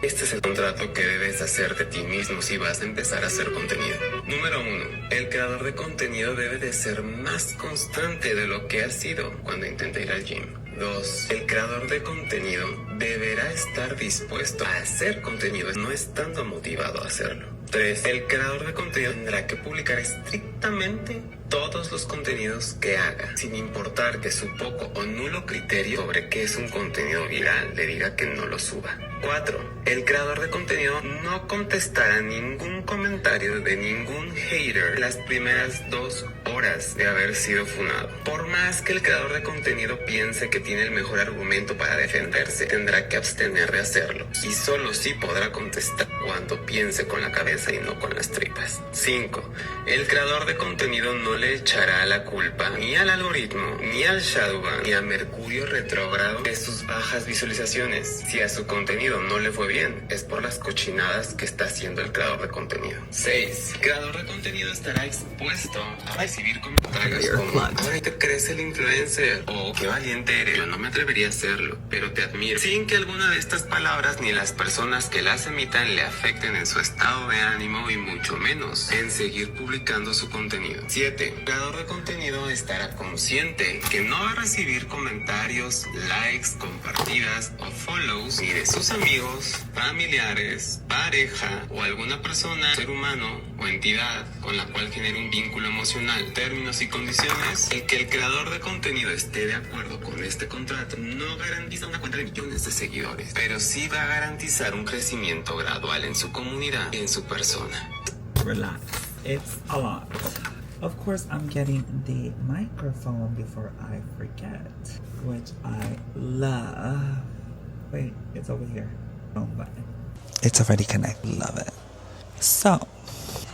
Este es el contrato que debes hacer de ti mismo si vas a empezar a hacer contenido. Número 1. El creador de contenido debe de ser más constante de lo que ha sido cuando intenta ir al gym. 2. El creador de contenido deberá estar dispuesto a hacer contenido, no estando motivado a hacerlo. 3. El creador de contenido tendrá que publicar estrictamente todos los contenidos que haga, sin importar que su poco o nulo criterio sobre qué es un contenido viral le diga que no lo suba. 4. El creador de contenido no contestará ningún comentario de ningún hater las primeras 2 horas de haber sido funado. Por más que el creador de contenido piense que tiene el mejor argumento para defenderse, tendrá que abstener de hacerlo. Y solo sí podrá contestar cuando piense con la cabeza y no con las tripas. 5. El creador de contenido no le echará la culpa ni al algoritmo, ni al Shadowban, ni a Mercurio retrógrado de sus bajas visualizaciones. Si a su contenido no le fue bien, es por las cochinadas que está haciendo el creador de contenido. 6. El creador de contenido estará expuesto a recibir comentarios como "Ahora te crees el influencer" o "qué valiente eres, yo no me atrevería a hacerlo, pero te admiro", sin que alguna de estas palabras ni las personas que las emitan le afecten en su estado de ánimo y mucho menos en seguir publicando su contenido. 7. El creador de contenido estará consciente que no va a recibir comentarios, likes, compartidas o follows ni de sus amigos, familiares, pareja o alguna persona, ser humano o entidad con la cual genere un vínculo emocional. Términos y condiciones. El que el creador de contenido esté de acuerdo con este contrato no garantiza una cuenta de millones de seguidores, pero sí va a garantizar un crecimiento gradual en su comunidad y en su persona. Relax, it's a lot. Of course, I'm getting the microphone before I forget, which I love. Wait, it's over here. Oh, button. It's already connected. Love it. So,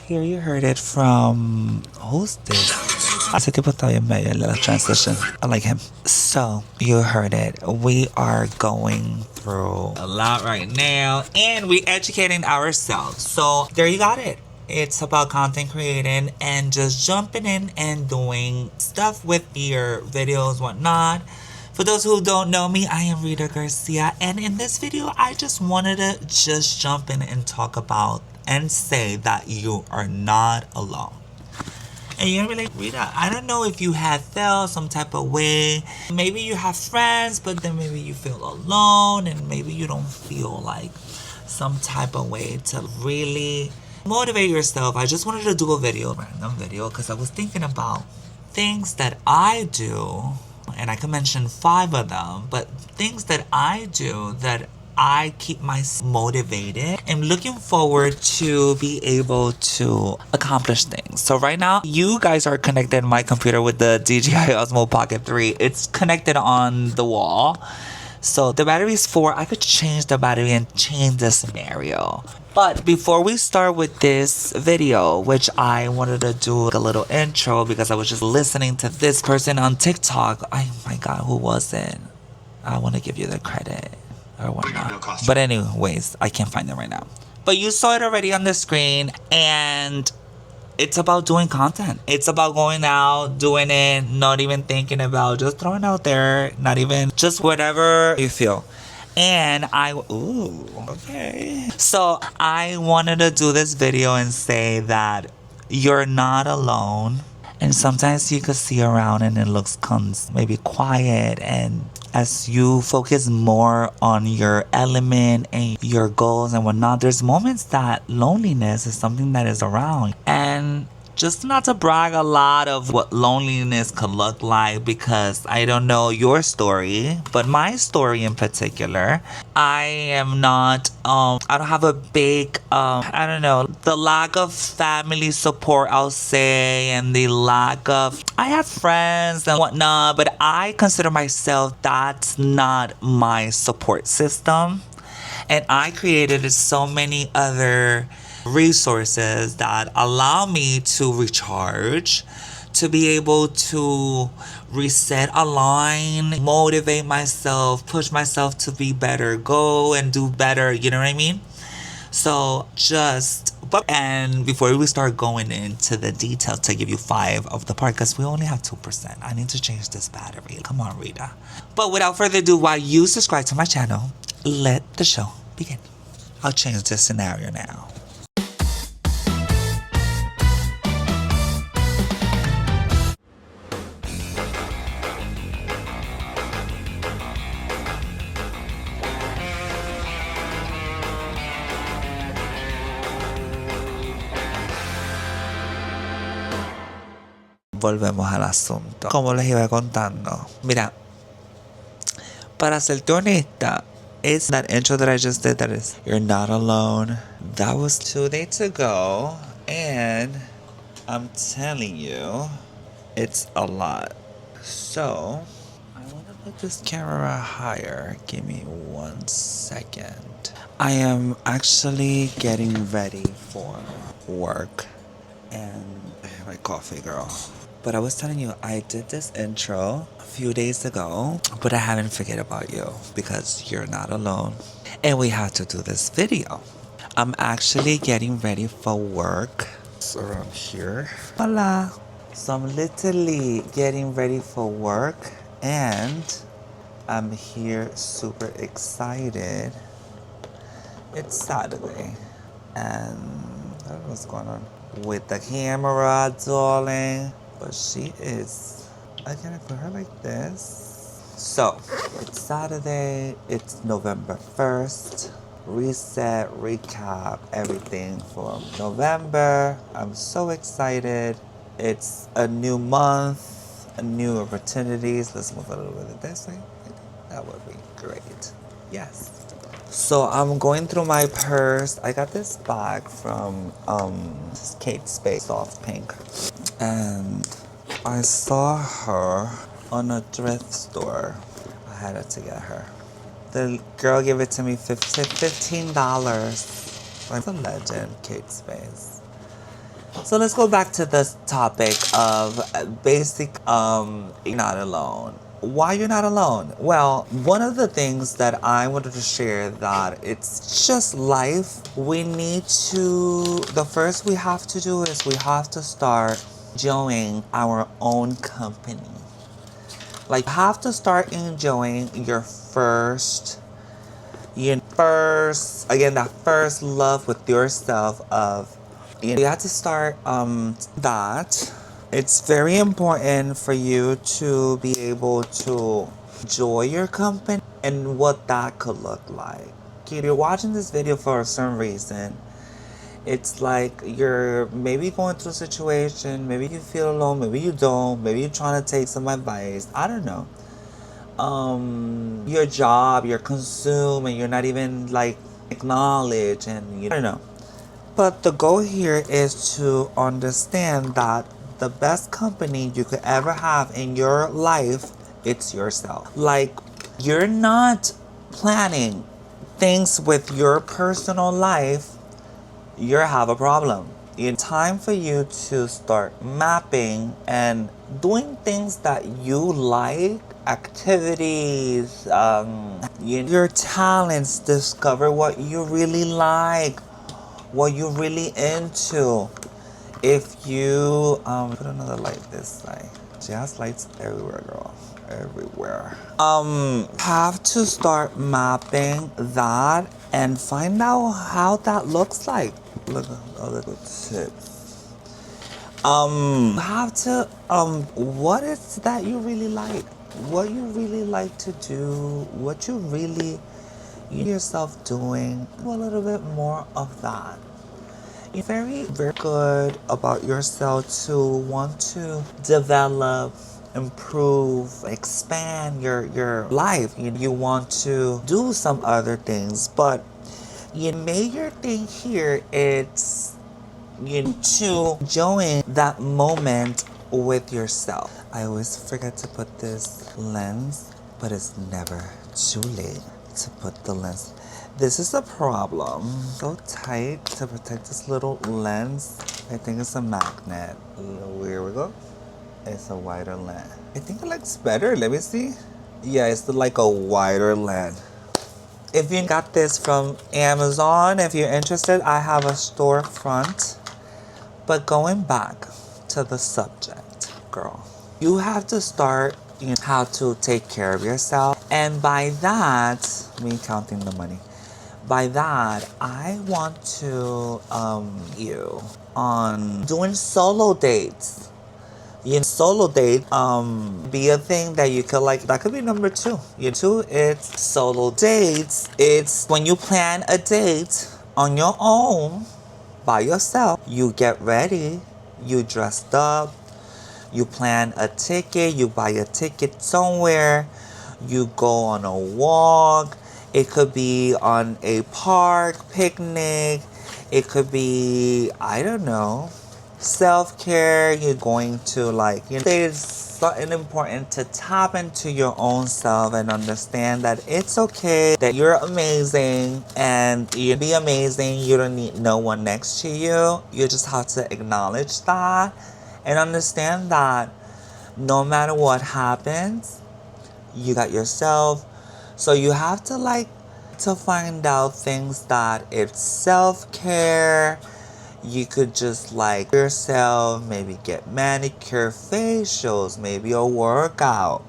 here you heard it from, who's this? Ese tipo está bien bello, la transition. I like him. So, you heard it. We are going through a lot right now, and we educating ourselves. So, there you got it. It's about content creating and just jumping in and doing stuff with your videos, whatnot. For those who don't know me, I am Rita Garcia, and in this video, I just wanted to just jump in and talk about and say that you are not alone. And you're gonna be like, Rita, I don't know if you have felt some type of way. Maybe you have friends, but then maybe you feel alone, and maybe you don't feel like some type of way to really motivate yourself. I just wanted to do a random video, because I was thinking about things that I do, and I can mention 5 of them, but things that I do that I keep myself motivated and looking forward to be able to accomplish things. So right now, you guys are connected in my computer with the DJI Osmo Pocket 3. It's connected on the wall. So the battery is 4. I could change the battery and change the scenario. But before we start with this video, which I wanted to do a little intro because I was just listening to this person on TikTok. Oh my God, who was it? I want to give you the credit or whatnot. But anyways, I can't find it right now. But you saw it already on the screen, and it's about doing content. It's about going out, doing it, not even thinking about, just throwing out there, not even, just whatever you feel. And okay. So I wanted to do this video and say that you're not alone. And sometimes you could see around and it looks maybe quiet, and as you focus more on your element and your goals and whatnot, there's moments that loneliness is something that is around. And just not to brag a lot of what loneliness could look like, because I don't know your story, but my story in particular, I am not, I don't have a big, I don't know, the lack of family support, I'll say, and the lack of, I have friends and whatnot, but I consider myself, that's not my support system. And I created so many other resources that allow me to recharge, to be able to reset, align, motivate myself, push myself to be better, go and do better, you know what I mean? So and before we start going into the details to give you 5 of the part, because we only have 2%. I need to change this battery. Come on, Rita. But without further ado, while you subscribe to my channel, let the show begin. I'll change the scenario now. Volvemos al asunto. Como les iba contando, mira, para serte honesta, it's that intro that I just did that is "You're not alone." That was 2 days ago, and I'm telling you, it's a lot. So, I want to put this camera higher. Give me 1 second. I am actually getting ready for work, and my coffee, girl. But I was telling you, I did this intro a few days ago, but I haven't forget about you because you're not alone. And we had to do this video. I'm actually getting ready for work. It's around here. Voila. So I'm literally getting ready for work and I'm here super excited. It's Saturday and I don't know what's going on with the camera, darling. But she is, I can put her like this. So, it's Saturday, it's November 1st. Reset, recap, everything from November. I'm so excited. It's a new month, new opportunities. Let's move a little bit this way. That would be great. Yes. So I'm going through my purse. I got this bag from Kate Spade Soft Pink. And I saw her on a thrift store. I had it to get her. The girl gave it to me $15. Like a legend, Kate Spade. So let's go back to this topic of basic you're not alone. Why you're not alone? Well, one of the things that I wanted to share that it's just life. We need to, the first we have to do is we have to start enjoying our own company. Like, you have to start enjoying your that first love with yourself of, you have to start that. It's very important for you to be able to enjoy your company and what that could look like. If you're watching this video for a certain reason, it's like you're maybe going through a situation, maybe you feel alone, maybe you don't, maybe you're trying to take some advice, I don't know. Your job, you're consumed and you're not even like acknowledged and I don't know. But the goal here is to understand that the best company you could ever have in your life, it's yourself. Like, you're not planning things with your personal life, you have a problem. It's time for you to start mapping and doing things that you like, activities, your talents, discover what you really like, what you're really into. If you put another light this side. She has lights everywhere, girl. Everywhere. Have to start mapping that and find out how that looks like. Look at other good tips. Have to what is that you really like? What you really like to do? What you really yourself doing? A little bit more of that. You're very, very good about yourself to want to develop, improve, expand your life. You want to do some other things, but your major thing here is to enjoying that moment with yourself. I always forget to put this lens, but it's never too late to put the lens. This is a problem. So tight to protect this little lens. I think it's a magnet. Here we go. It's a wider lens. I think it looks better. Let me see. Yeah, it's like a wider lens. If you got this from Amazon, if you're interested, I have a storefront. But going back to the subject, girl, you have to start how to take care of yourself. And by that, me counting the money. By that, I want to you on doing solo dates. Solo date be a thing that you could like. That could be number two. Two, it's solo dates. It's when you plan a date on your own by yourself. You get ready, you dressed up, you plan a ticket, you buy a ticket somewhere, you go on a walk. It could be on a park picnic. It could be, I don't know, self-care. You're going to like, there's something important to tap into your own self and understand that it's okay, that you're amazing and you be amazing. You don't need no one next to you. You just have to acknowledge that and understand that no matter what happens, you got yourself. So you have to like to find out things that it's self-care. You could just like yourself, maybe get manicure, facials, maybe a workout,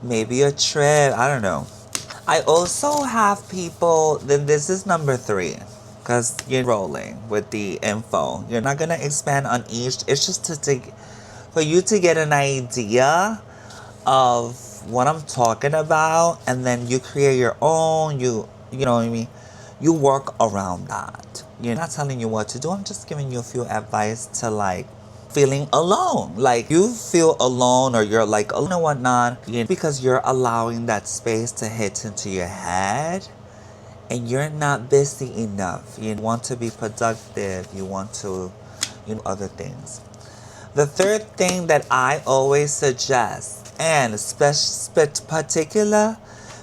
maybe a trip, I don't know. I also have people, then this is number three, because you're rolling with the info. You're not going to expand on each. It's just for you to get an idea of what I'm talking about, and then you create your own, you know what I mean? You work around that. You're not telling you what to do. I'm just giving you a few advice to like feeling alone. Like you feel alone or you're like alone and whatnot, because you're allowing that space to hit into your head and you're not busy enough. You want to be productive. You want to, other things. The third thing that I always suggest, and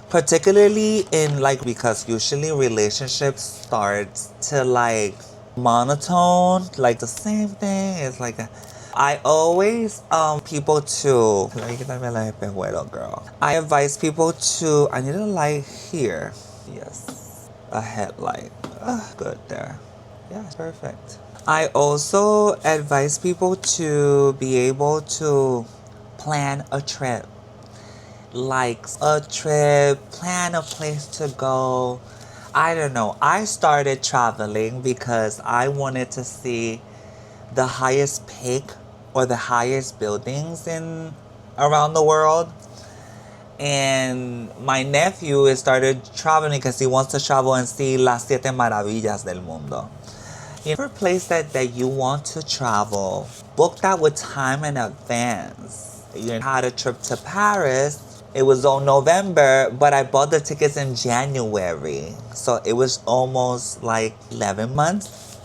particularly in like, because usually relationships starts to like monotone, like the same thing. It's like I always people to girl. I advise people to, I need a light here. Yes, a headlight. Good there. Yeah, it's perfect. I also advise people to be able to plan a trip. Like a trip, plan a place to go. I don't know. I started traveling because I wanted to see the highest peak or the highest buildings around the world. And my nephew started traveling because he wants to travel and see las siete maravillas del mundo. Every place that you want to travel, book that with time in advance. You had a trip to Paris. It was on November, but I bought the tickets in January. So it was almost like 11 months.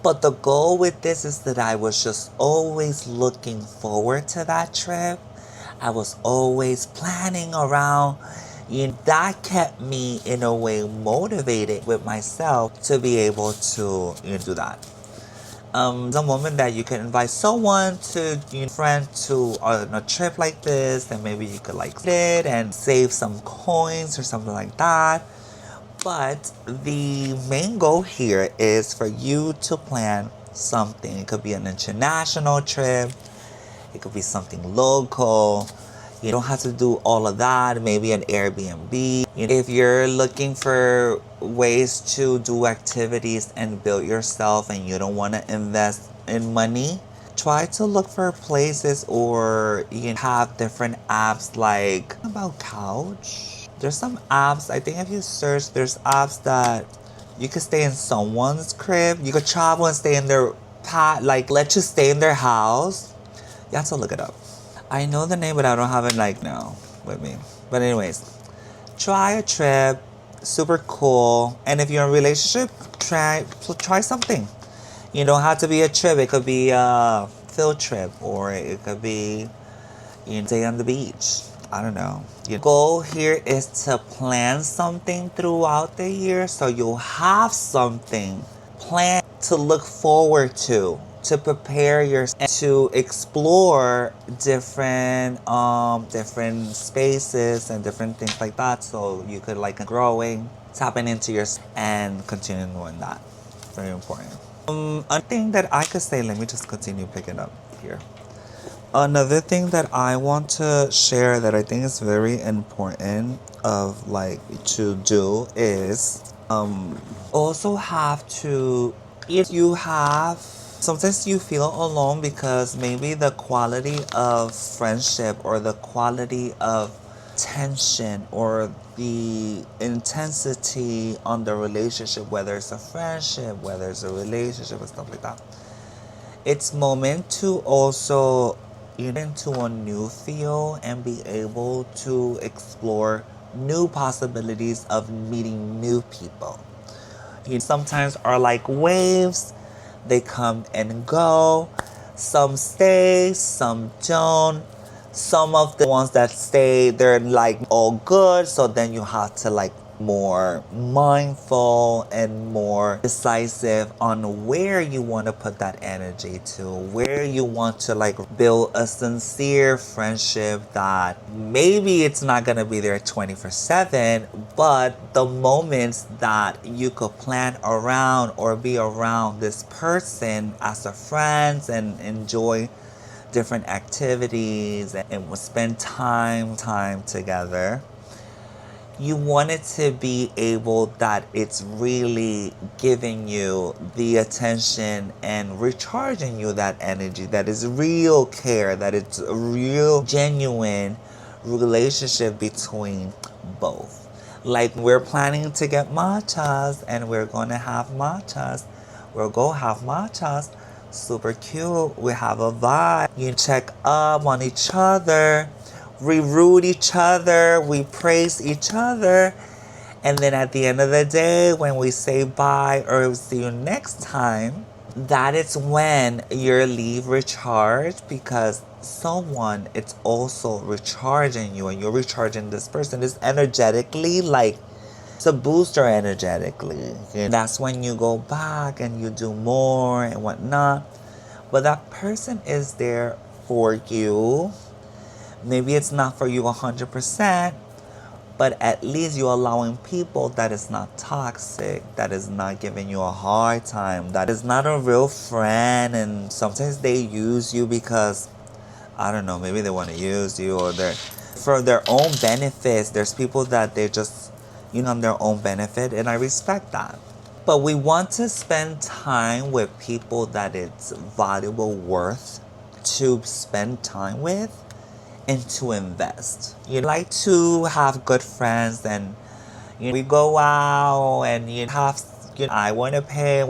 But the goal with this is that I was just always looking forward to that trip. I was always planning around. That kept me in a way motivated with myself to be able to do that. The moment that you can invite someone to friend to on a trip like this, then maybe you could like it and save some coins or something like that. But the main goal here is for you to plan something. It could be an international trip. It could be something local. You don't have to do all of that. Maybe an Airbnb. If you're looking for ways to do activities and build yourself and you don't want to invest in money, try to look for places or you have different apps like about Couch. There's some apps, I think if you search, there's apps that you could stay in someone's crib. You could travel and stay in their like let you stay in their house. You have to look it up. I know the name, but I don't have it like now with me. But anyways, try a trip, super cool. And if you're in a relationship, try something. You don't have to be a trip. It could be a field trip, or it could be stay on the beach. I don't know. Your goal here is to plan something throughout the year, so you'll have something planned to look forward to prepare yourself to explore different spaces and different things like that, so you could like growing, tapping into yourself and continuing doing that. Very important. A thing that I could say, let me just continue picking up here. Another thing that I want to share that I think is very important of like to do is also have to, if you have, sometimes you feel alone because maybe the quality of friendship or the quality of tension or the intensity on the relationship, whether it's a friendship, whether it's a relationship and stuff like that, it's moment to also get into a new field and be able to explore new possibilities of meeting new people. Sometimes are like waves, they come and go. Some stay, some don't. Some of the ones that stay, they're like all good. So then you have to like more mindful and more decisive on where you want to put that energy to, where you want to like build a sincere friendship that maybe it's not going to be there 24/7, but the moments that you could plan around or be around this person as a friend and enjoy different activities and will spend time together. You want it to be able that it's really giving you the attention and recharging you that energy, that is real care, that it's a real genuine relationship between both. Like we're planning to get matchas and we're going to have matchas. We'll go have matchas. Super cute. We have a vibe. You check up on each other. We root each other. We praise each other. And then at the end of the day, when we say bye or see you next time, that is when your leave recharged because someone, it's also recharging you and you're recharging this person. It's energetically like it's a booster energetically. And that's when you go back and you do more and whatnot. But that person is there for you. Maybe it's not for you 100%, but at least you're allowing people that is not toxic, that is not giving you a hard time, that is not a real friend. And sometimes they use you because, I don't know, maybe they want to use you or they're for their own benefits. There's people that they just, on their own benefit, and I respect that. But we want to spend time with people that it's valuable worth to spend time with and to invest. You like to have good friends and we go out and you have, I want to pay,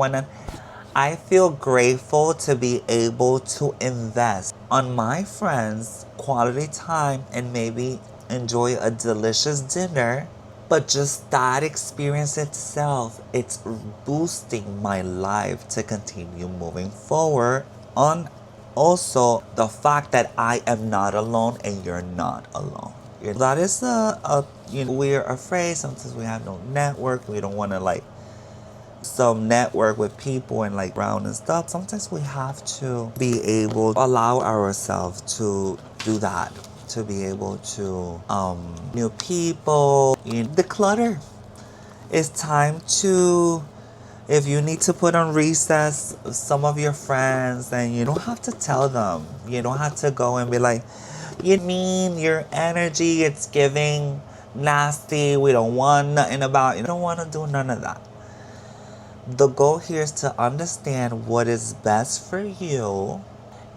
I feel grateful to be able to invest on my friends quality time and maybe enjoy a delicious dinner. But just that experience itself, it's boosting my life to continue moving forward on also the fact that I am not alone and you're not alone. That is we're afraid sometimes we have no network. We don't want to like some network with people and like around and stuff. Sometimes we have to be able to allow ourselves to do that, to be able to new people, declutter. It's time to, if you need to put on recess some of your friends, and you don't have to tell them. You don't have to go and be like, you mean your energy, it's giving nasty, we don't want nothing about you. Don't want to do none of that. The goal here is to understand what is best for you,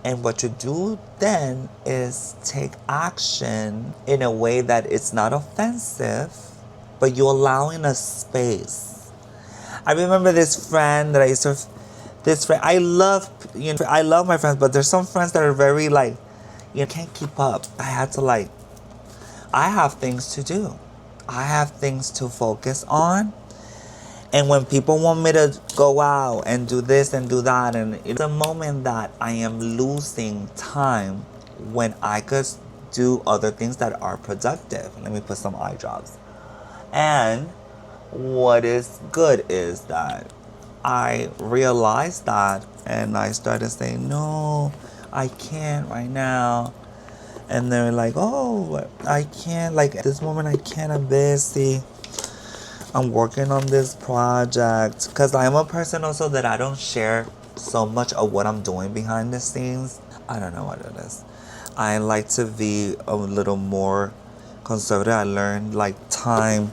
and what you do then is take action in a way that it's not offensive, but you're allowing a space. I remember this friend that I used to, I love my friends, but there's some friends that are very like, can't keep up. I have things to do. I have things to focus on. And when people want me to go out and do this and do that, and it's a moment that I am losing time when I could do other things that are productive. Let me put some eye drops. And what is good is that I realized that and I started saying, no, I can't right now. And they're like, oh, I can't, like at this moment I can't, I'm busy. I'm working on this project. Because I'm a person also that I don't share so much of what I'm doing behind the scenes. I don't know what it is. I like to be a little more conservative. I learned like time.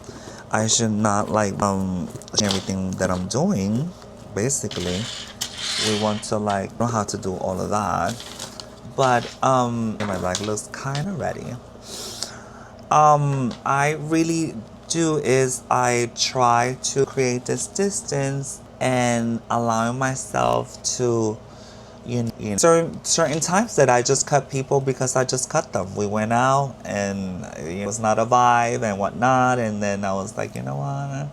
I should not like everything that I'm doing. Basically, we want to like know how to do all of that. But my bag looks kind of ready. I really do is I try to create this distance and allowing myself to certain times that I just cut people because I just cut them. We went out and it was not a vibe and whatnot, and then I was like, you know what?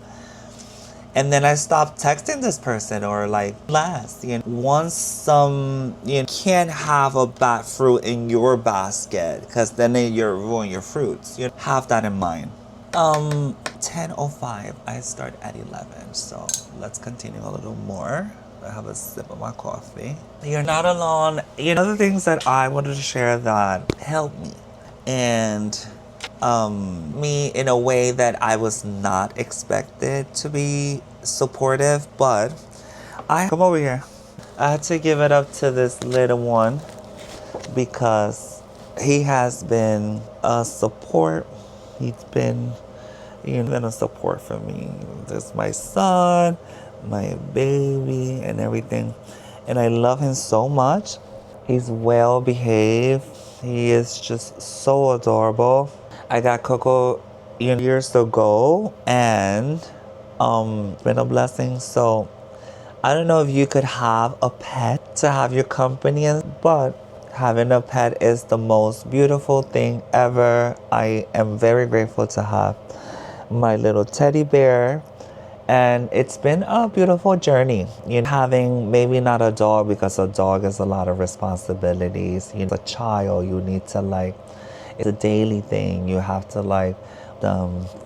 And then I stopped texting this person or like last. Once you can't have a bad fruit in your basket because then you're ruining your fruits. You have that in mind. 10:05. I start at 11, so let's continue a little more. I have a sip of my coffee. You're not alone. Other things that I wanted to share that helped me and me in a way that I was not expected to be supportive, but I come over here. I had to give it up to this little one because he has been a support. He's been a support for me. There's my son, my baby, and everything. And I love him so much. He's well behaved. He is just so adorable. I got Coco years ago, and it's been a blessing. So I don't know if you could have a pet to have your company, but having a pet is the most beautiful thing ever. I am very grateful to have my little teddy bear. And it's been a beautiful journey. Having maybe not a dog because a dog is a lot of responsibilities. A child, you need to it's a daily thing. You have to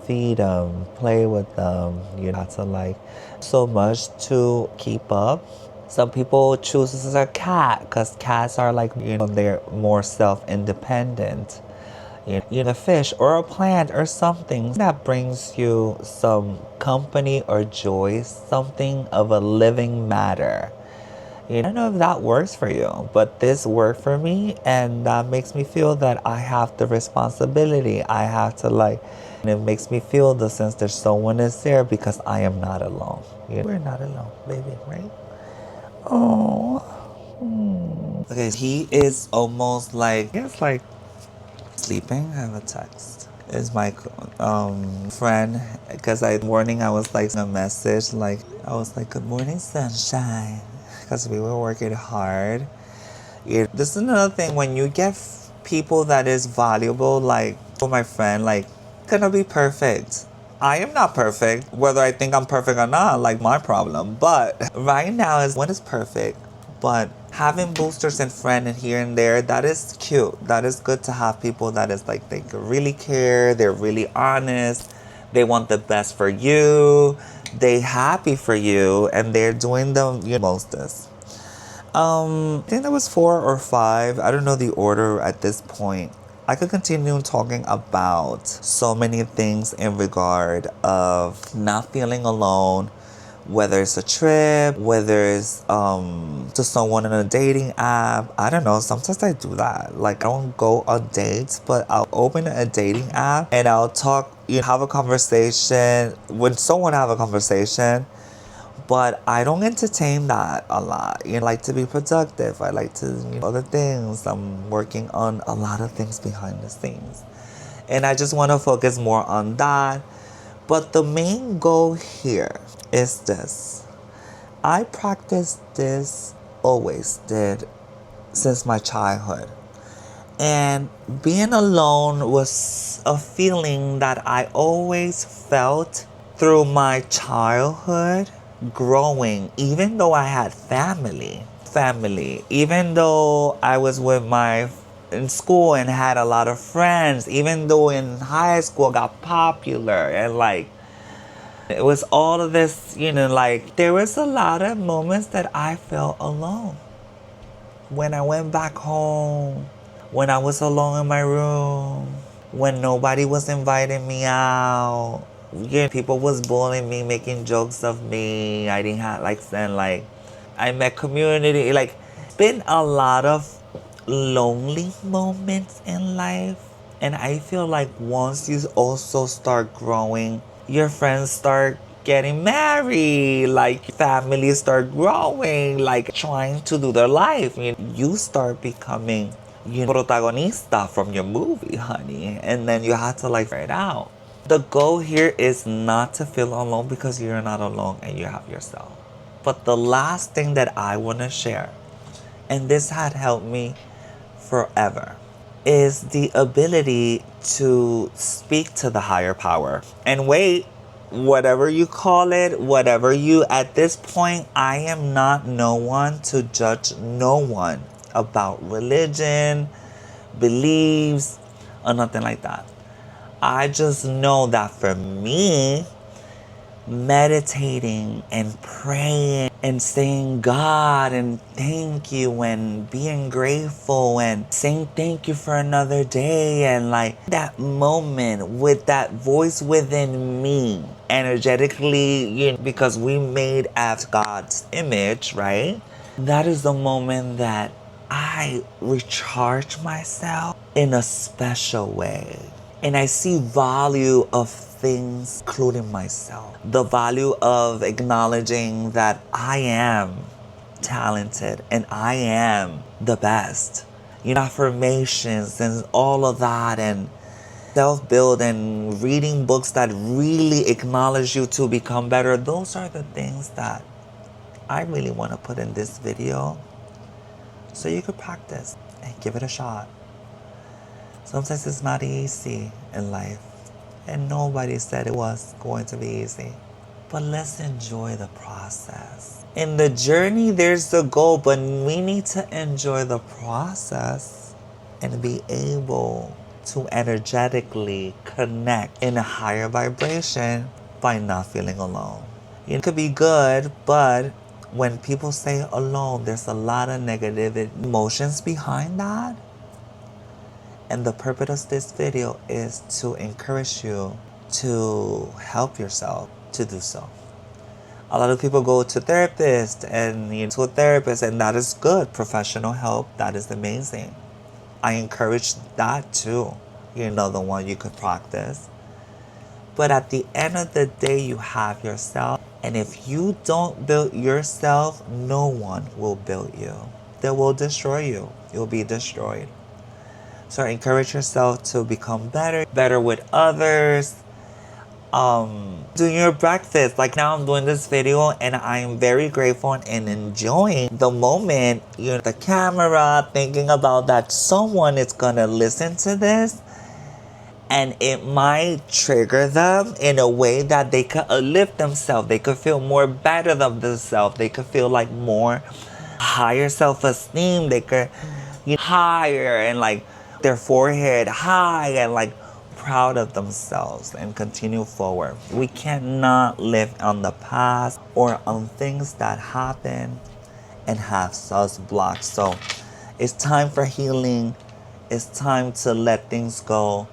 feed them, play with them. You have to so much to keep up. Some people choose a cat because cats are they're more self-independent. A fish or a plant or something that brings you some company or joy, something of a living matter. I don't know if that works for you, but this worked for me, and that makes me feel that I have the responsibility. I have to and it makes me feel the sense that someone is there because I am not alone. We're not alone, baby, right? Oh. Okay, he is almost sleeping. I have a text. It's my friend because morning I was a message I was like, good morning sunshine, because we were working hard. This is another thing when you get people that is valuable, for my friend, gonna be perfect. I am not perfect. Whether I think I'm perfect or not, my problem. But right now is when it's perfect. But having boosters and friends and here and there, that is cute. That is good to have people that is they really care. They're really honest. They want the best for you. They happy for you, and they're doing the mostest. I think that was 4 or 5. I don't know the order at this point. I could continue talking about so many things in regard of not feeling alone, whether it's a trip, whether it's to someone in a dating app. I don't know, sometimes I do that. I don't go on dates, but I'll open a dating app and I'll talk, have a conversation when someone have a conversation. But I don't entertain that a lot. I like to be productive. I like to other things. I'm working on a lot of things behind the scenes. And I just want to focus more on that. But the main goal here is this. I practiced this, always did, since my childhood. And being alone was a feeling that I always felt through my childhood. Growing, even though I had family, even though I was in school and had a lot of friends, even though in high school I got popular and it was all of this, there was a lot of moments that I felt alone. When I went back home, when I was alone in my room, when nobody was inviting me out. People was bullying me, making jokes of me. I didn't have I met community. Been a lot of lonely moments in life. And I feel like once you also start growing, your friends start getting married, like families start growing, like trying to do their life. You start becoming protagonista from your movie, honey. And then you have to like figure it out. The goal here is not to feel alone because you're not alone and you have yourself. But the last thing that I want to share, and this had helped me forever, is the ability to speak to the higher power. And wait, whatever you call it, whatever you, at this point, I am not no one to judge no one about religion, beliefs, or nothing like that. I just know that for me, meditating and praying and saying God and thank you and being grateful and saying thank you for another day, and like that moment with that voice within me energetically, because we made as God's image, right? That is the moment that I recharge myself in a special way. And I see value of things, including myself. The value of acknowledging that I am talented and I am the best. Affirmations and all of that, and self-build and reading books that really acknowledge you to become better. Those are the things that I really want to put in this video so you could practice and give it a shot. Sometimes it's not easy in life, and nobody said it was going to be easy. But let's enjoy the process. In the journey, there's the goal, but we need to enjoy the process and be able to energetically connect in a higher vibration by not feeling alone. It could be good, but when people say alone, there's a lot of negative emotions behind that. And the purpose of this video is to encourage you to help yourself to do so. A lot of people go to therapists and to a therapist, and that is good. Professional help, that is amazing. I encourage that too. The one you could practice. But at the end of the day, you have yourself. And if you don't build yourself, no one will build you. They will destroy you. You'll be destroyed. So encourage yourself to become better with others. Doing your breakfast. Like now I'm doing this video and I'm very grateful and enjoying the moment, the camera, thinking about that someone is gonna listen to this and it might trigger them in a way that they could uplift themselves. They could feel more better of themselves. They could feel like more higher self-esteem. They could higher and like their forehead high and like proud of themselves and continue forward. We cannot live on the past or on things that happen and have us blocked. So it's time for healing. It's time to let things go.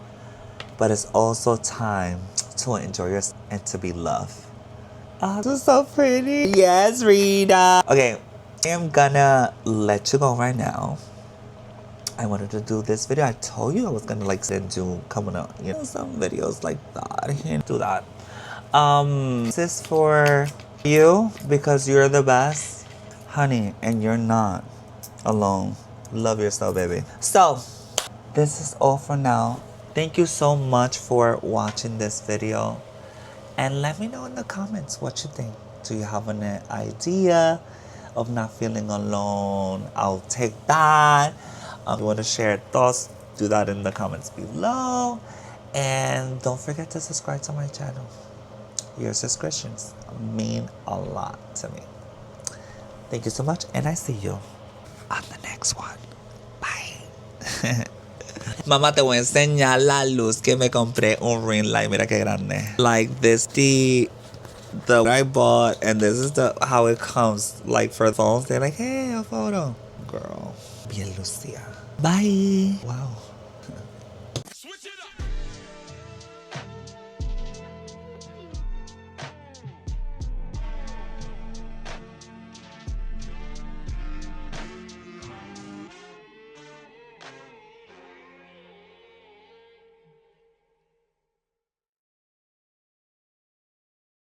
But it's also time to enjoy yourself and to be loved. Oh, this is so pretty. Yes, Rita. Okay, I am gonna let you go right now. I wanted to do this video. I told you I was gonna do coming up, some videos like that. I can't do that. This is for you because you're the best, honey, and you're not alone. Love yourself, baby. So this is all for now. Thank you so much for watching this video, and let me know in the comments what you think. Do you have an idea of not feeling alone? I'll take that. If you want to share thoughts, do that in the comments below. And don't forget to subscribe to my channel. Your subscriptions mean a lot to me. Thank you so much, and I see you on the next one. Bye. Mamá, te voy a enseñar la luz que me compré, un ring light. Mira qué grande. Like this, the I bought, and this is how it comes. Like for phones, they're like, hey, a photo. Girl, bien Lucia. Bye. Wow.